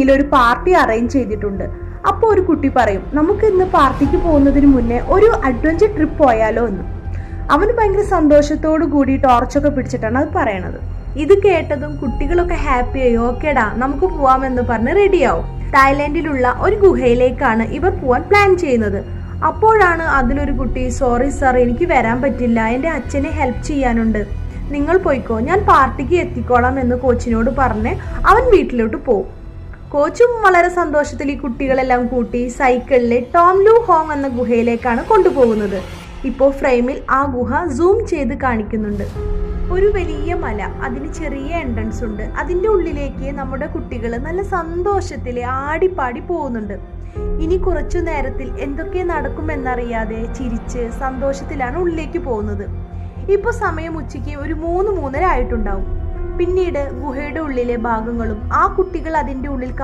ഒരു party arrange ചെയ്തിട്ടുണ്ട്. അപ്പോൾ ഒരു കുട്ടി പറയും, നമുക്ക് ഇന്ന് പാർട്ടിക്ക് പോകുന്നതിന് മുന്നേ ഒരു അഡ്വഞ്ചർ ട്രിപ്പ് പോയാലോ എന്ന്. അവന് ഭയങ്കര സന്തോഷത്തോടു കൂടി ടോർച്ചൊക്കെ പിടിച്ചിട്ടാണ് അത് പറയണത്. ഇത് കേട്ടതും കുട്ടികളൊക്കെ ഹാപ്പിയായി, ഓക്കേടാ നമുക്ക് പോവാമെന്ന് പറഞ്ഞ് റെഡിയാവും. തായ്ലാന്റിലുള്ള ഒരു ഗുഹയിലേക്കാണ് ഇവർ പോവാൻ പ്ലാൻ ചെയ്യുന്നത്. അപ്പോഴാണ് അതിലൊരു കുട്ടി, സോറി സാർ എനിക്ക് വരാൻ പറ്റില്ല, എൻ്റെ അച്ഛനെ ഹെൽപ്പ് ചെയ്യാനുണ്ട്, നിങ്ങൾ പോയിക്കോ, ഞാൻ പാർട്ടിക്ക് എത്തിക്കോളാം എന്ന് കോച്ചിനോട് പറഞ്ഞ് അവൻ വീട്ടിലോട്ട് പോകും. കോച്ചും വളരെ സന്തോഷത്തിൽ ഈ കുട്ടികളെല്ലാം കൂട്ടി സൈക്കിളിൽ ടോം ലൂ ഹോങ് എന്ന ഗുഹയിലേക്കാണ് കൊണ്ടുപോകുന്നത്. ഇപ്പോൾ ഫ്രെയിമിൽ ആ ഗുഹ സൂം ചെയ്ത് കാണിക്കുന്നുണ്ട്. ഒരു വലിയ മല, അതിന് ചെറിയ എൻട്രൻസ് ഉണ്ട്. അതിൻ്റെ ഉള്ളിലേക്ക് നമ്മുടെ കുട്ടികൾ നല്ല സന്തോഷത്തിൽ ആടിപ്പാടി പോകുന്നുണ്ട്. ഇനി കുറച്ചു നേരത്തിൽ എന്തൊക്കെ നടക്കുമെന്നറിയാതെ ചിരിച്ച് സന്തോഷത്തിലാണ് ഉള്ളിലേക്ക് പോകുന്നത്. ഇപ്പോൾ സമയം ഉച്ചയ്ക്ക് ഒരു 3-3:30 ആയിട്ടുണ്ടാവും. പിന്നീട് ഗുഹയുടെ ഉള്ളിലെ ഭാഗങ്ങളും ആ കുട്ടികൾ അതിൻ്റെ ഉള്ളിൽ